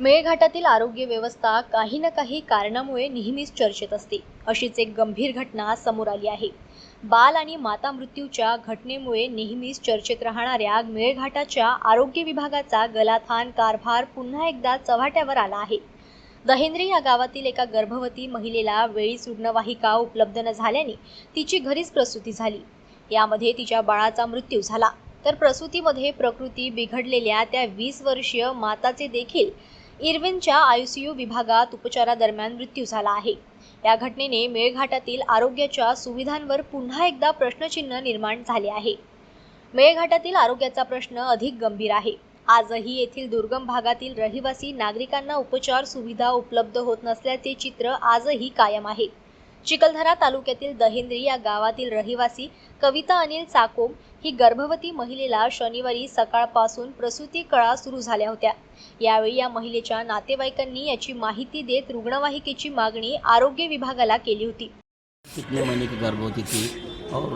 मेळघाटातील आरोग्य व्यवस्था काही ना काही कारणामुळे नेहमीच चर्चेत असते. अशीच एक गंभीर घटना समोर आली आहे. बाल आणि माता मृत्यूच्या घटनेमुळे नेहमीच चर्चेत राहणाऱ्या मेळघाटाच्या आरोग्य विभागाचा गलाथान कारभार पुन्हा एकदा चव्हाट्यावर आला आहे. दहेंद्री या गावातील एका गर्भवती महिलेला वेळीच रुग्णवाहिका उपलब्ध न झाल्याने तिची घरीच प्रसूती झाली. यामध्ये तिच्या बाळाचा मृत्यू झाला. तर प्रसूतीमध्ये प्रकृती बिघडलेल्या त्या 20 वर्षीय माताचे देखील इरविनच्या आयसीयू विभागात उपचारादरम्यान मृत्यू झाला आहे. या घटनेने मेळघाटातील आरोग्याच्या सुविधांवर पुन्हा एकदा प्रश्नचिन्ह निर्माण झाले आहे. मेळघाटातील आरोग्याचा प्रश्न अधिक गंभीर आहे. आजही येथील दुर्गम भागातील रहिवासी नागरिकांना उपचार सुविधा उपलब्ध होत नसल्याचे चित्र आजही कायम आहे. चिखलदरा तालुक्यातील दहेंद्री या गावातील रहिवासी कविता अनिल साकोम ही गर्भवती महिलेला शनिवारी सकाळपासून प्रसूती कळा सुरू झाल्या होत्या. यावेळी या महिलेच्या नातेवाईकांनी याची माहिती देत रुग्णवाहिकेची मागणी आरोग्य विभागाला केली होती. कितने महीने की गर्भवती थी और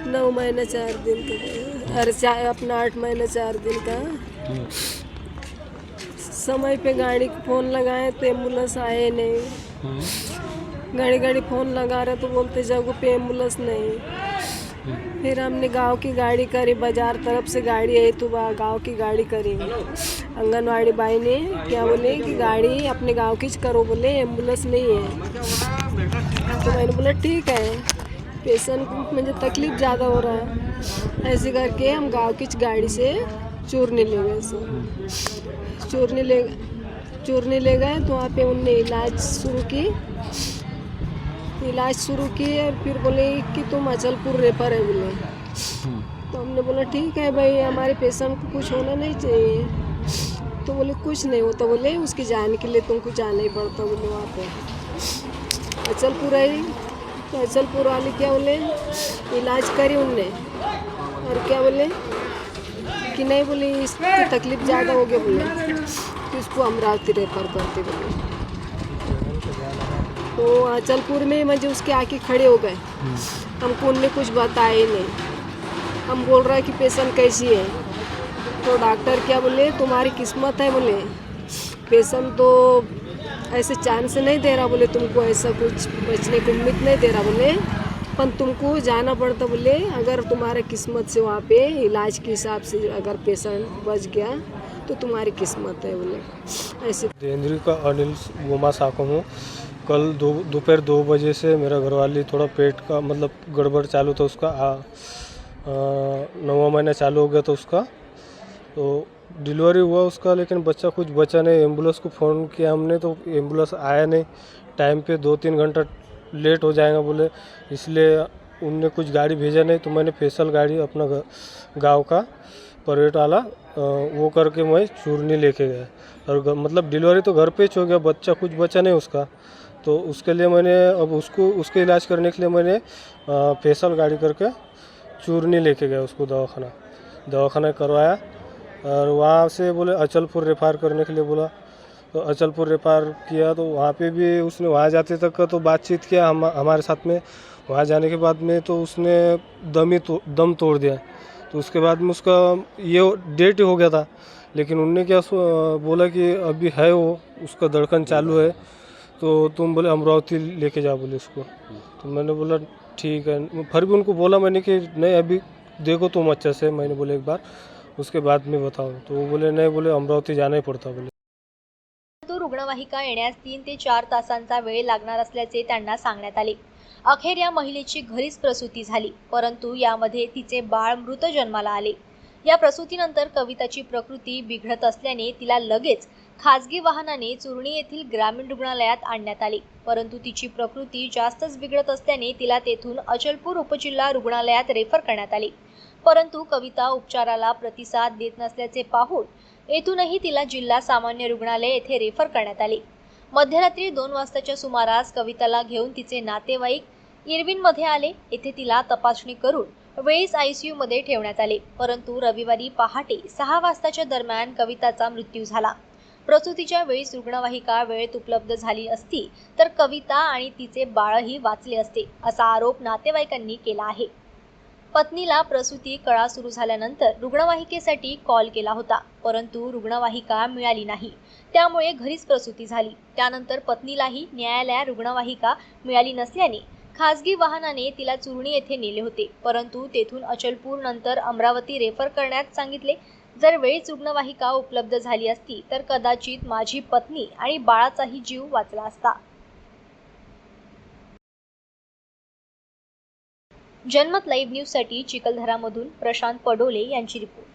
9 महीने 4 दिन का, अरे अपना 8 महीने 4 दिन का। समय पे गाड़ी को फोन लगाए तो एम्बुलेंस आए नहीं। गाड़ी फोन लगा रहे तो बोलते जगह पे एम्बुलेंस नहीं। फिर हमने गांव की गाड़ी करी, बाजार तरफ से गाड़ी आई तो गांव की गाड़ी करी। आंगनवाड़ी बाई ने क्या बोले कि गाड़ी अपने गांव की करो, बोले एम्बुलेंस नहीं है। तो मैंने बोला ठीक है, पेशेंट को मुझे तकलीफ़ ज़्यादा हो रहा है। ऐसे करके हम गांव की गाड़ी से चूरने ले गए। चूरने ले गए तो वहाँ पे उनने इलाज शुरू की और फिर बोले कि तुम अचलपुर रेफर है बोले। तो हमने बोला ठीक है भाई, हमारे पेशेंट को कुछ होना नहीं चाहिए। तो बोले कुछ नहीं होता, बोले उसकी जान के लिए तुमको जाना ही पड़ता बोले। वहाँ पे अचलपुर आई तो अचलपुर वाले क्या बोले, इलाज करी उनने और क्या बोले कि नहीं, बोले इसकी तकलीफ़ ज़्यादा हो गया बोले कि उसको अमरावती रेफर करते बोले। तो अचलपुर में मुझे उसके आके खड़े हो गए। हमको उनने कुछ बताया ही नहीं। हम बोल रहे कि पेशेंट कैसी है, तो डॉक्टर क्या बोले तुम्हारी किस्मत है बोले, पेशेंट तो ऐसे चांस नहीं दे रहा बोले, तुमको ऐसा कुछ बचने को उम्मीद नहीं दे रहा बोले, पर तुमको जाना पड़ता बोले। अगर तुम्हारे किस्मत से वहाँ पे इलाज के हिसाब से अगर पेशेंट बच गया तो तुम्हारी किस्मत है बोले। ऐसे दहेंद्री का अनिल गोमा साकोम हूँ। कल दोपहर 2 बजे से मेरा घरवाली थोड़ा पेट का मतलब गड़बड़ चालू था उसका। 9वां महीना चालू हो गया था उसका, तो डिलीवरी हुआ उसका, लेकिन बच्चा कुछ बचा नहीं। एम्बुलेंस को फ़ोन किया हमने तो एम्बुलेंस आया नहीं टाइम पे, 2-3 घंटा लेट हो जाएगा बोले, इसलिए उनने कुछ गाड़ी भेजा नहीं। तो मैंने स्पेशल गाड़ी अपना गांव का प्राइवेट वाला वो करके मैं चूरनी लेके गया और मतलब डिलीवरी तो घर पे ही हो गया, बच्चा कुछ बचा नहीं उसका। तो उसके लिए मैंने अब उसके इलाज करने के लिए मैंने स्पेशल गाड़ी करके चूरनी लेके गया उसको दवाखाना करवाया और वहाँ से बोले अचलपुर रेफर करने के लिए बोला। तो अचलपुर रेफर किया तो वहाँ पे भी उसने वहाँ जाते तक का तो बातचीत किया हमारे साथ में। वहाँ जाने के बाद में तो उसने दम तोड़ दिया। तो उसके बाद में उसका ये डेट हो गया था, लेकिन उनने क्या बोला कि अभी है वो, उसका धड़कन चालू है, तो तुम बोले अमरावती लेके जाओ बोले उसको। तो मैंने बोला ठीक है। फिर भी उनको बोला मैंने कि नहीं अभी देखो तुम अच्छे से, मैंने बोले एक बार उसके बाद में बताओ। तो वो बोले नहीं, बोले अमरावती जाना ही पड़ता बोले। तो रुग्णवाहिका येण्यास 3 ते 4 तासांचा वेळ लागणार असल्याचे त्यांना सांगण्यात आले. अखेर या महिलेची घरीच प्रसूती झाली, परंतु यामध्ये तिचे बाळ मृत जन्माला आले. या प्रसूतीनंतर कविताची प्रकृती बिघडत असल्याने तिला लगेच खासगी वाहनाने चुरणी येथील ग्रामीण रुग्णालयात आणण्यात आले, परंतु तिची प्रकृती जास्तच बिघडत असल्याने तिला तेथून अचलपूर उपजिल्हा रुग्णालयात रेफर करण्यात आले. परंतु कविता उपचाराला प्रतिसाद देत नसल्याचे पाहून येथूनही तिला जिल्हा सामान्य रुग्णालय येथे रेफर करण्यात आले. मध्यरात्री 2 वाजताच्या सुमारास कविताला घेऊन तिचे नातेवाईक इरविनमध्ये आले. येथे तिला तपासणी करून वेळीच आयसीयू मध्ये ठेवण्यात आले, परंतु रविवारी पहाटे 6 वाजताच्या दरम्यान कविताचा मृत्यू झाला. प्रसूतीच्या वेळीच रुग्णवाहिका वेळेत उपलब्ध झाली असती तर कविता आणि तिचे बाळही वाचले असते, असा आरोप नातेवाईकांनी केला आहे. पत्नीला प्रसूती कळा सुरू झाल्यानंतर रुग्णवाहिकेसाठी कॉल केला होता, परंतु रुग्णवाहिका मिळाली नाही. त्यामुळे घरीच प्रसूती झाली. त्यानंतर पत्नीलाही न्यायालयात रुग्णवाहिका मिळाली नसल्याने खासगी वाहनाने तिला चुरणी येथे नेले होते, परंतु तेथून अचलपूर नंतर अमरावती रेफर करण्यात सांगितले. जर वेळीच रुग्णवाहिका उपलब्ध झाली असती तर कदाचित माझी पत्नी आणि बाळाचाही जीव वाचला असता. जनमत लाईव्ह न्यूजसाठी चिखलदरामधून प्रशांत पडोले यांची रिपोर्ट.